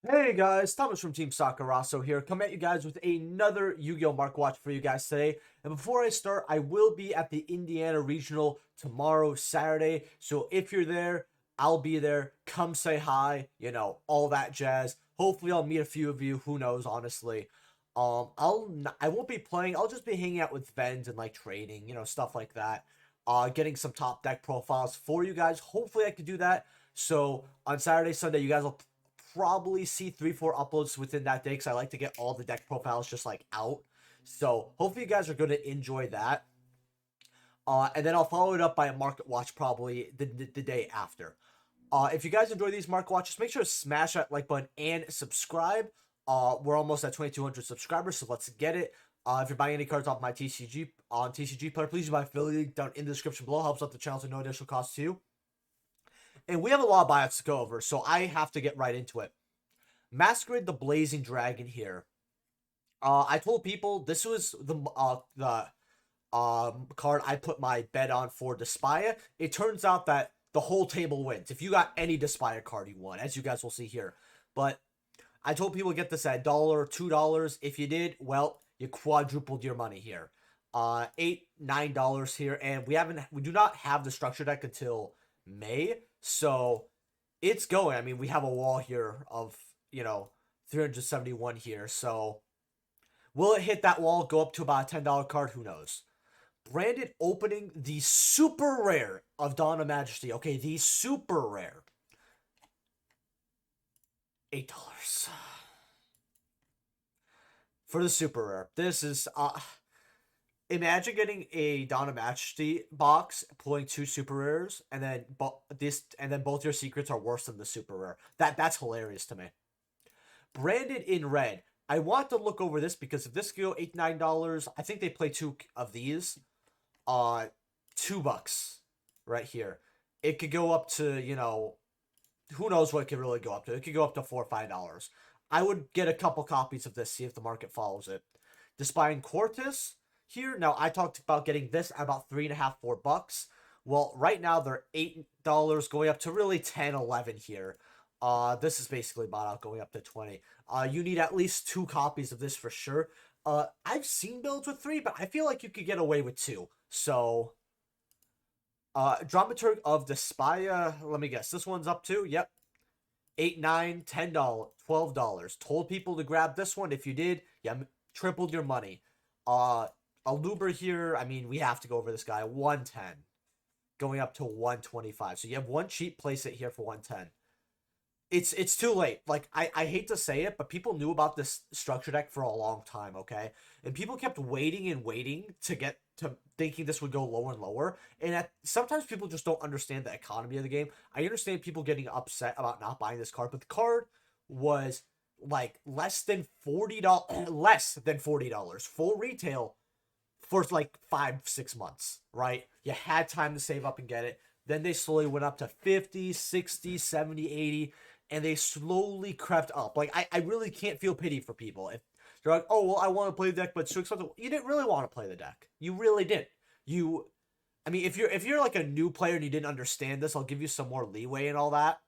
Hey guys, Thomas from Team Sakurasso here, coming at you guys with another Yu-Gi-Oh! Mark Watch for you guys today. And before I start, I will be at the Indiana Regional tomorrow, Saturday. So if you're there, I'll be there. Come say hi, all that jazz. Hopefully I'll meet a few of you. Who knows, honestly. I won't be playing. I'll just be hanging out with Vens and like trading, stuff like that. Getting some top deck profiles for you guys. Hopefully I could do that. So on Saturday, Sunday, you guys will probably see 3-4 uploads within that day because I like to get all the deck profiles just like out. So hopefully you guys are going to enjoy that. And then I'll follow it up by a market watch probably the day after. If you guys enjoy these market watches, make sure to smash that like button and subscribe. We're almost at 2,200 subscribers, so let's get it. If you're buying any cards off my TCG on TCG Player, please use my affiliate link down in the description below. Helps out the channel, so no additional cost to you. And we have a lot of buyouts to go over, so I have to get right into it. Masquerade the Blazing Dragon here. I told people this was the card I put my bet on for Despia. It turns out that the whole table wins. If you got any Despia card, you won, as you guys will see here. But I told people get this at $1, $2. If you did, well, you quadrupled your money here. $8, $9 here, and we do not have the structure deck until May, so it's going. I mean, we have a wall here of 371 here. So will it hit that wall, go up to about a $10 card? Who knows? Branded opening the super rare of Dawn of Majesty. Okay, the super rare. $8. For the super rare. This is imagine getting a Dawn of Majesty box, pulling two super rares, and then both your secrets are worse than the super rare. That's hilarious to me. Branded in red. I want to look over this because if this could go $8, $9, I think they play two of these. $2 right here. It could go up to, who knows what it could really go up to. It could go up to $4 or $5. I would get a couple copies of this, see if the market follows it. Despine Cortis here. Now I talked about getting this at about $3.5, $4. Well, right now they're $8 going up to really 10, 11 here. This is basically bought out going up to 20. You need at least 2 copies of this for sure. I've seen builds with 3, but I feel like you could get away with 2. So, Dramaturg of Despia, let me guess. This one's up to, yep, 8, 9, $10, $12. Told people to grab this one. If you did, yeah, tripled your money. Aluber here, I mean, we have to go over this guy. 110, going up to 125. So you have one cheap, place it here for 110. It's too late. Like, I hate to say it, but people knew about this structure deck for a long time, okay? And people kept waiting and waiting to get to thinking this would go lower and lower. And sometimes people just don't understand the economy of the game. I understand people getting upset about not buying this card, but the card was like less than $40, less than $40 full retail for like 5-6 months, right? You had time to save up and get it. Then they slowly went up to 50, 60, 70, 80, and they slowly crept up. Like, I really can't feel pity for people. If they're like, oh, well, I want to play the deck, but it's too expensive. You didn't really want to play the deck. You really didn't. I mean, if you're like a new player and you didn't understand this, I'll give you some more leeway and all that.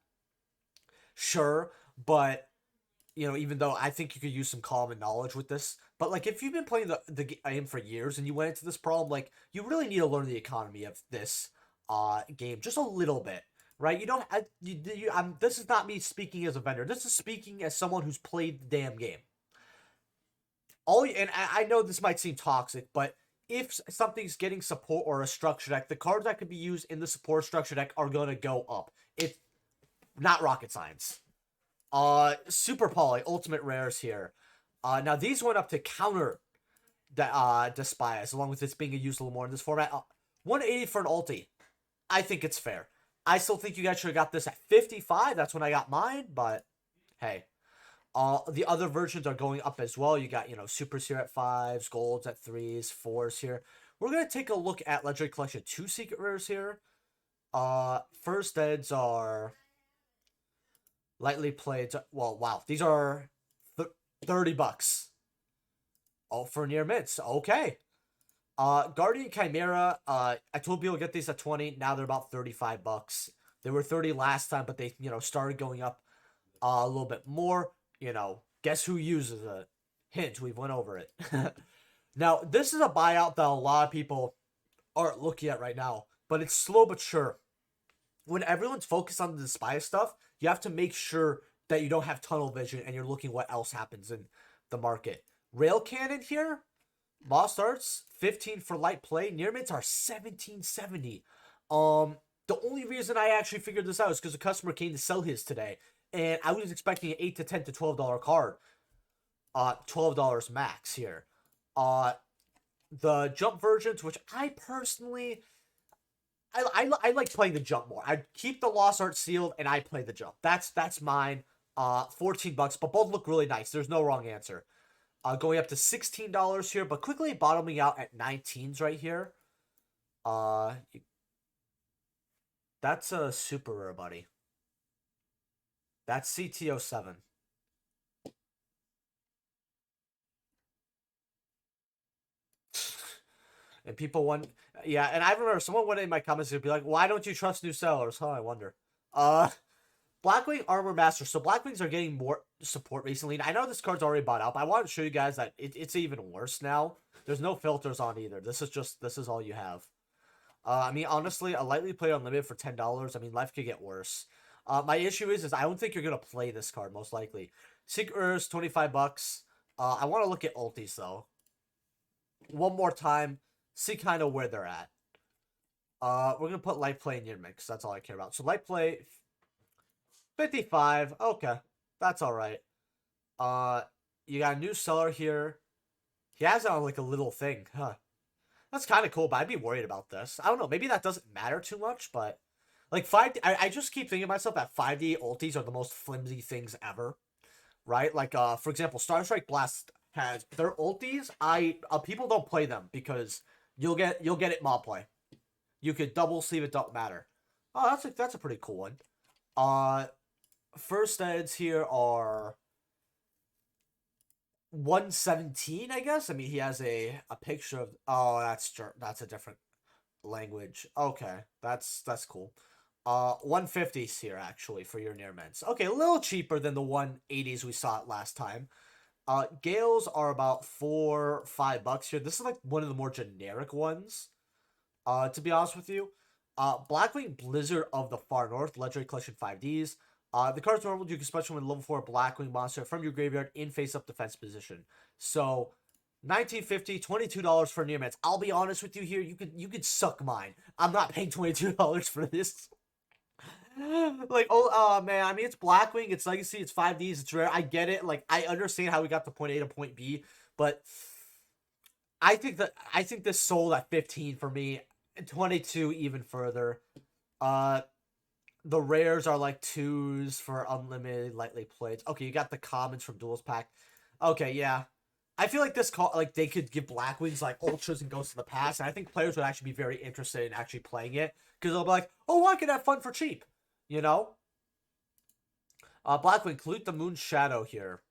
Sure, but even though I think you could use some common knowledge with this. But like, if you've been playing the game for years and you went into this problem, like, you really need to learn the economy of this game just a little bit, right? You don't. This is not me speaking as a vendor. This is speaking as someone who's played the damn game. And I know this might seem toxic, but if something's getting support or a structure deck, the cards that could be used in the support structure deck are going to go up. It's not rocket science. Super Poly, Ultimate Rares here. Now these went up to counter the Despias, along with this being used a little more in this format. 180 for an ulti. I think it's fair. I still think you guys should have got this at 55. That's when I got mine, but hey. The other versions are going up as well. You got, supers here at 5s, golds at 3s, 4s here. We're going to take a look at Legendary Collection 2 secret rares here. First eds are lightly played. Well, wow. These are $30. Oh, for near mints. Okay. Guardian Chimera, I told people to get these at 20. Now they're about $35. They were 30 last time, but they, started going up a little bit more. guess who uses it? Hint, we've went over it. Now, this is a buyout that a lot of people aren't looking at right now, but it's slow but sure. When everyone's focused on the Despia stuff, you have to make sure that you don't have tunnel vision and you're looking what else happens in the market. Rail Cannon here, Lost Arts, 15 for light play. Near mids are 1770. The only reason I actually figured this out is because a customer came to sell his today, and I was expecting an 8 to 10 to $12 card. $12 max here. The jump versions, which I personally, I like playing the jump more. I keep the Lost Art sealed, and I play the jump. That's mine. $14, but both look really nice. There's no wrong answer. Going up to $16 here, but quickly bottoming out at 19s right here. That's a super rare, buddy. That's CT07. And people want, yeah, and I remember someone went in my comments and be like, why don't you trust new sellers? Huh, I wonder. Blackwing Armor Master. So Blackwings are getting more support recently. I know this card's already bought out, but I want to show you guys that it's even worse now. There's no filters on either. This is all you have. I mean, honestly, a lightly play unlimited for $10. I mean, life could get worse. My issue is I don't think you're gonna play this card most likely. Secret 25 bucks. I want to look at ultis though. One more time, see kind of where they're at. We're gonna put light play in your mix. That's all I care about. So light play, 55. Okay, that's all right. You got a new seller here. He has it on like a little thing, huh? That's kind of cool, but I'd be worried about this. I don't know. Maybe that doesn't matter too much, but like I just keep thinking to myself that 5D ultis are the most flimsy things ever, right? Like for example, Star Strike Blast has their ultis. People don't play them because you'll get it mob play. You could double sleeve it, don't matter. Oh, that's a pretty cool one. First eds here are 117, I guess. I mean, he has a picture of. Oh, that's a different language. Okay, that's cool. 150s here actually for your near mints. Okay, a little cheaper than the 180s we saw it last time. Gales are about $4-5 here. This is like one of the more generic ones. To be honest with you. Blackwing Blizzard of the Far North, Legendary Collection 5Ds. The card's normal, you can special when level 4 Blackwing monster from your graveyard in face-up defense position. So, $19.50, $22 for near mints. I'll be honest with you here, you could suck mine. I'm not paying $22 for this. Like, man, I mean, it's Blackwing, it's Legacy, it's 5Ds, it's rare. I get it. Like, I understand how we got to point A to point B, but I think this sold at 15 for me, 22 even further. The rares are like 2s for unlimited lightly played. Okay, you got the commons from Duels Pack. Okay, yeah. I feel like like they could give Blackwings like ultras and Ghosts of the Past, and I think players would actually be very interested in actually playing it because they'll be like, "Oh, I can have fun for cheap," you know. Blackwing, Salute the Moon Shadow here.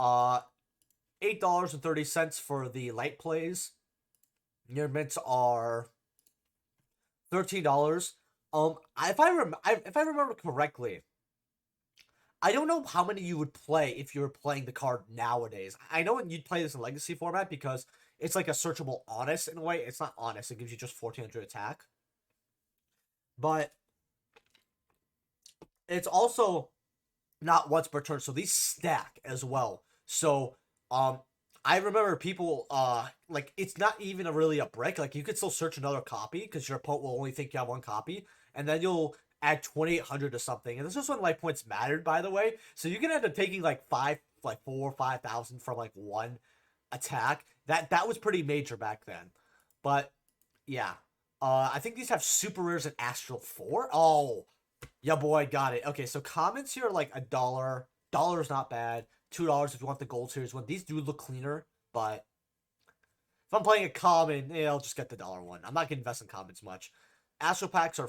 $8.30 for the light plays. Your mints are $13. If I remember correctly, I don't know how many you would play if you were playing the card nowadays. I know you'd play this in Legacy format because it's like a searchable honest in a way. It's not honest. It gives you just 1400 attack. But it's also not once per turn. So these stack as well. So, I remember people, like, it's not even really a brick. Like, you could still search another copy because your opponent will only think you have one copy. And then you'll add 2,800 to something. And this is when life points mattered, by the way. So you can end up taking, like, 4 or 5,000 from, like, one attack. That was pretty major back then. But, yeah. I think these have super rares and Astral 4. Oh, yeah, boy, got it. Okay, so commons here are, like, $1. $1's not bad. $2 if you want the gold series one. These do look cleaner, but if I'm playing a common, yeah, I'll just get the $1 one. I'm not gonna invest in commons much. Astro packs are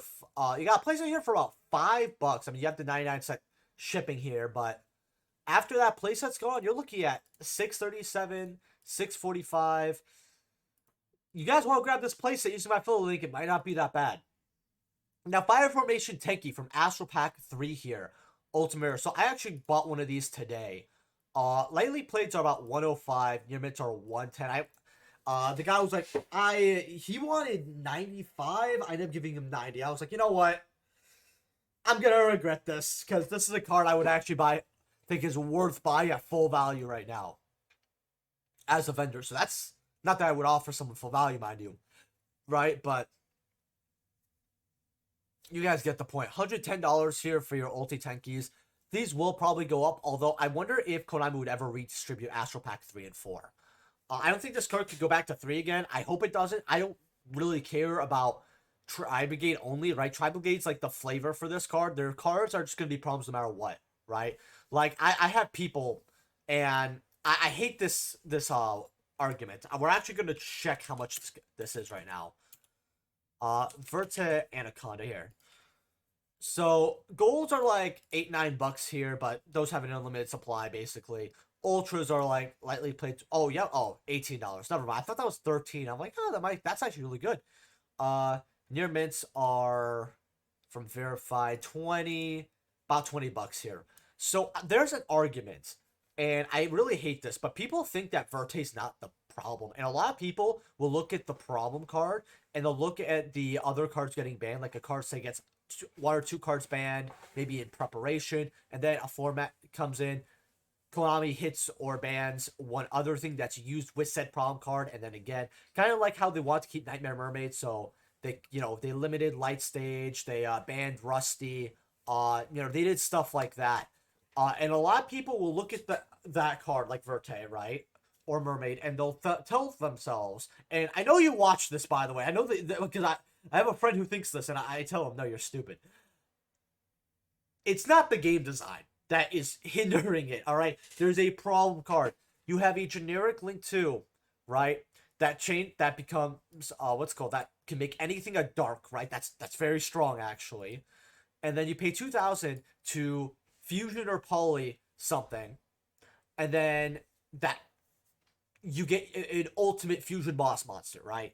you got a place in here for about $5. I mean, you have the 99-cent shipping here, but after that playset's gone, you're looking at $6.37, $6.45. You guys want to grab this playset using my affiliate link? It might not be that bad. Now, Fire Formation Tenki from Astro Pack 3 here. Ultimate. So I actually bought one of these today. Lightly plates are about 105. Near mints are 110. The guy was like, he wanted 95. I ended up giving him 90. I was like, you know what? I'm gonna regret this because this is a card I would actually think is worth buying at full value right now as a vendor. So that's not that I would offer someone full value, mind you, right? But you guys get the point. $110 here for your ulti Tenkis. These will probably go up, although I wonder if Konami would ever redistribute Astral Pack 3 and 4. I don't think this card could go back to 3 again. I hope it doesn't. I don't really care about Tri-Brigade only, right? Tri-Brigade's like the flavor for this card. Their cards are just going to be problems no matter what, right? Like, I have people, and I hate this argument. We're actually going to check how much this is right now. Verte Anaconda here. So golds are like $8-9 here, but those have an unlimited supply basically. Ultras are like lightly played. Oh yeah, $18. Never mind. I thought that was 13. I'm like, that's actually really good. Near mints are from verified 20, about $20 here. So there's an argument, and I really hate this, but people think that Verte's not the problem, and a lot of people will look at the problem card and they'll look at the other cards getting banned, like a card say gets 1 or 2 cards banned, maybe in preparation, and then a format comes in. Konami hits or bans one other thing that's used with said problem card, and then again, kind of like how they want to keep Nightmare Mermaid, so they limited Light Stage, they banned Rusty, they did stuff like that, and a lot of people will look at that card like Verte, right, or Mermaid, and they'll tell themselves, and I know you watch this, by the way, I know that because I have a friend who thinks this, and I tell him, no, you're stupid. It's not the game design that is hindering it, all right? There's a problem card. You have a generic Link 2, right? That becomes, that can make anything a dark, right? That's very strong, actually. And then you pay 2,000 to fusion or poly something, and then that you get an ultimate fusion boss monster, right?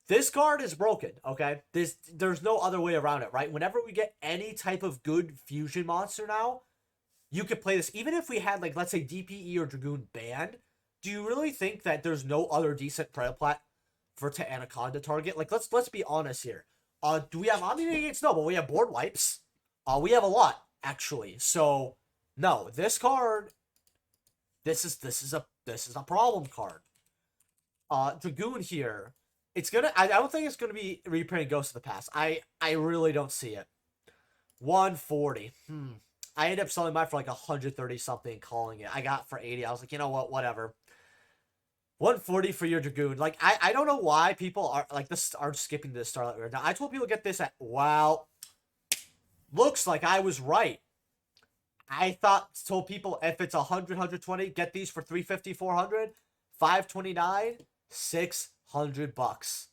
This card is broken, okay? There's no other way around it, right? Whenever we get any type of good fusion monster now, you could play this. Even if we had, like, let's say DPE or Dragoon banned, do you really think that there's no other decent Predaplat for Anaconda target? Like, let's be honest here. Do we have Omni Negates? No, but we have board wipes. We have a lot, actually. So, no, this card, this is a problem card. Dragoon here. I don't think it's gonna be reprinting Ghost of the Past. I really don't see it. 140. I ended up selling mine for like 130 something, calling it. I got for 80. I was like, you know what, whatever. 140 for your Dragoon. Like, I don't know why people are like this are skipping this Starlight Rare. Now, I told people to get this at, wow. Looks like I was right. I told people if it's 100, 120, get these for 350, 400, 529, $600.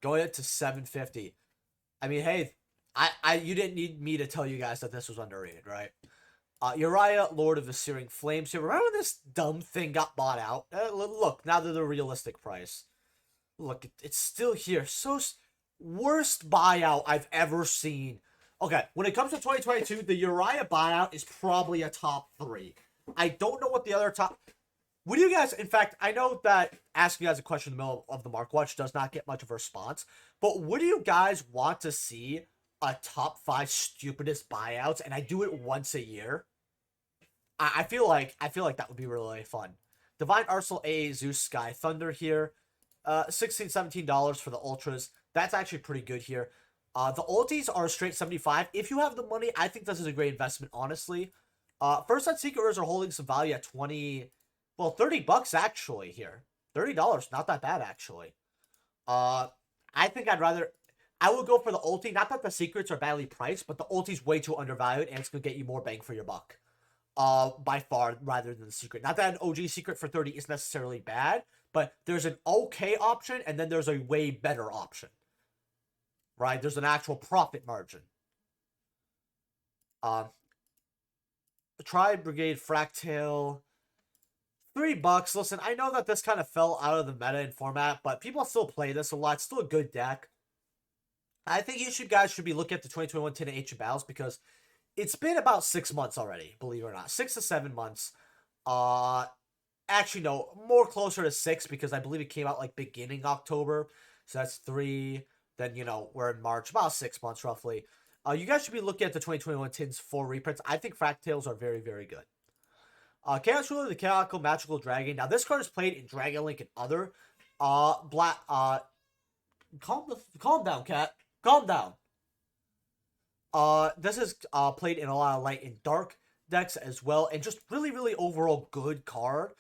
Going up to 750. I mean, hey, you didn't need me to tell you guys that this was underrated, right? Uriah, Lord of the Searing Flames here. Remember when this dumb thing got bought out? Look, now they're the realistic price. Look, it's still here. Worst buyout I've ever seen. Okay, when it comes to 2022, the Uriah buyout is probably a top 3. I don't know what the other top... Would you guys... In fact, I know that asking you guys a question in the middle of the Mark Watch does not get much of a response, but would you guys want to see a top 5 stupidest buyouts, and I do it once a year? I feel like that would be really fun. Divine Arsenal AA Zeus Sky Thunder here. $16, $17 for the Ultras. That's actually pretty good here. The ultis are straight 75. If you have the money, I think this is a great investment, honestly. First Set Secret Rares are holding some value at $30 actually here. $30, not that bad actually. I think I would go for the ulti. Not that the secrets are badly priced, but the ulti's way too undervalued, and it's gonna get you more bang for your buck. By far, rather than the secret. Not that an OG secret for 30 is necessarily bad, but there's an okay option, and then there's a way better option. Right? There's an actual profit margin. Tri-Brigade Fractale, $3. Listen, I know that this kind of fell out of the meta and format, but people still play this a lot. It's still a good deck. I think you guys should be looking at the 2021 10 Ancient Battles, because It's been about 6 months already, believe it or not. 6 to 7 months. Uh, Actually, no, more closer to 6 because I believe it came out like beginning October. So that's 3. Then, we're in March, about 6 months roughly. You guys should be looking at the 2021 tins for reprints. I think Fractales are very, very good. Chaos Ruler, the Chaotic Magical Dragon. Now, this card is played in Dragon Link and other. Calm down, cat. Calm down. This is played in a lot of light and dark decks as well, and just really, really overall good card.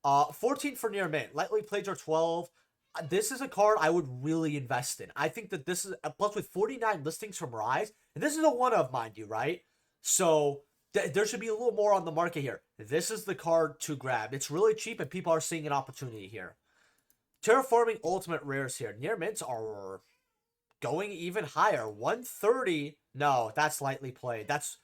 14 for near mint. Lightly plays are 12. This is a card I would really invest in. I think that this is plus with 49 listings from Rise, and this is a one of, mind you, right? So there should be a little more on the market here. This is the card to grab. It's really cheap, and people are seeing an opportunity here. Terraforming Ultimate Rares here. Near mints are going even higher. 130. No, that's lightly played. That's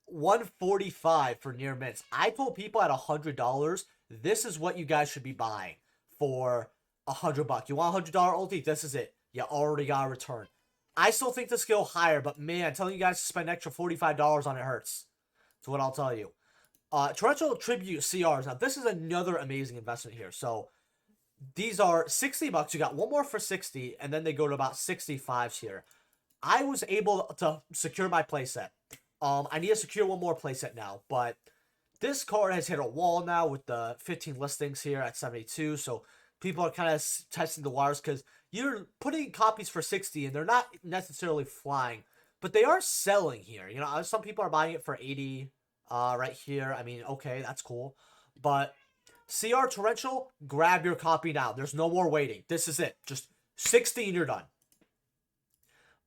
145 for near mints. I told people at $100, this is what you guys should be buying for $100. You want $100 ulti? This is it. You already got a return. I still think this go higher, but man, telling you guys to spend an extra $45 on it hurts. That's what I'll tell you. Torrential Tribute CRs. Now, this is another amazing investment here. So, these are $60. You got one more for 60, and then they go to about 65s here. I was able to secure my playset. I need to secure one more playset now, but this card has hit a wall now with the 15 listings here at 72, so people are kind of testing the waters because you're putting copies for 60 and they're not necessarily flying, but they are selling here. Some people are buying it for 80 right here. I mean, okay, that's cool, but CR Torrential, grab your copy now. There's no more waiting. This is it. Just 60 and you're done.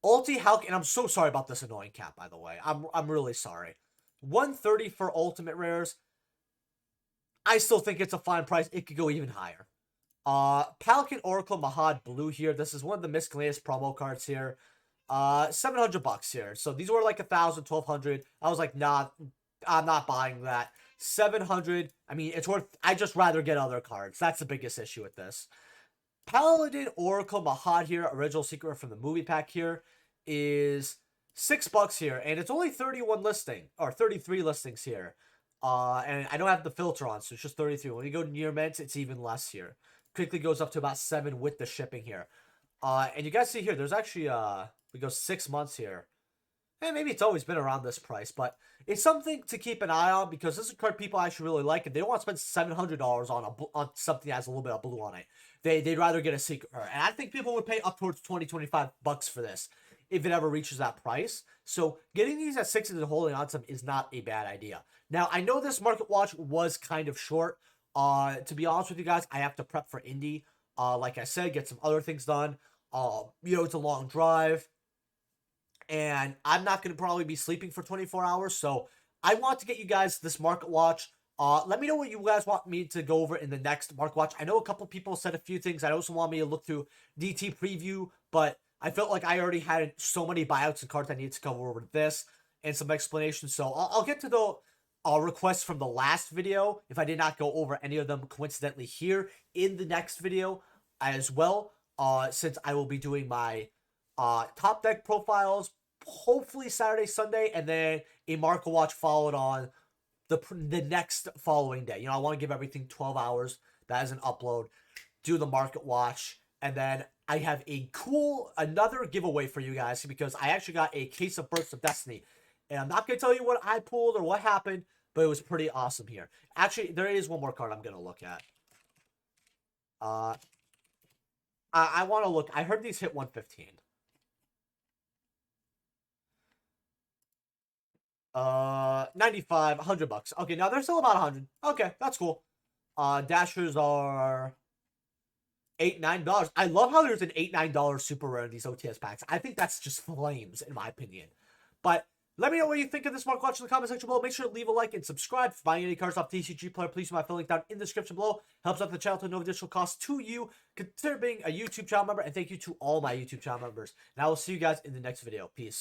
Ulti Hulk, and I'm so sorry about this annoying cap, by the way. I'm really sorry. 130 for Ultimate Rares. I still think it's a fine price. It could go even higher. Pelican Oracle Mahad Blue here. This is one of the miscellaneous promo cards here. $700 here. So these were like 1,000, 1,200. I was like, nah, I'm not buying that. 700. I mean, it's worth. I just rather get other cards. That's the biggest issue with this. Paladin Oracle Mahad here, original secret from the movie pack here, is $6 here, and it's only 31 listing or 33 listings here. And I don't have the filter on, so it's just 33. When you go to near mint, it's even less here. Quickly goes up to about 7 with the shipping here. And you guys see here, there's actually we go 6 months here. And maybe it's always been around this price, but it's something to keep an eye on because this is a card people actually really like, and they don't want to spend $700 on something that has a little bit of blue on it. They'd rather get a secret rare, and I think people would pay up towards $20-25 for this if it ever reaches that price. So getting these at 60 and holding on to them is not a bad idea. Now I know this market watch was kind of short. To be honest with you guys, I have to prep for Indy. Like I said, get some other things done. It's a long drive. And I'm not going to probably be sleeping for 24 hours. So I want to get you guys this market watch. Let me know what you guys want me to go over in the next market watch. I know a couple people said a few things. I also want me to look through DT preview, but I felt like I already had so many buyouts and cards I needed to cover over this and some explanations. So I'll get to the requests from the last video if I did not go over any of them coincidentally here in the next video as well. Since I will be doing my top deck profiles, hopefully Saturday, Sunday, and then a market watch followed on the next following day. I want to give everything 12 hours. That is an upload. Do the market watch, and then I have another giveaway for you guys because I actually got a case of Bursts of Destiny, and I'm not gonna tell you what I pulled or what happened, but it was pretty awesome here. Actually, there is one more card I'm gonna look at. I want to look. I heard these hit 115. 95, $100. Okay, now they're still about 100. Okay, that's cool. Dashers are $8-9. I love how there's an $8-9 super rare in these OTS packs. I think that's just flames, in my opinion. But let me know what you think of this market watch in the comment section below. Make sure to leave a like and subscribe. If buying any cards off TCG Player, please use my affiliate link down in the description below. Helps out the channel to no additional cost to you. Consider being a YouTube channel member, and thank you to all my YouTube channel members. And I will see you guys in the next video. Peace.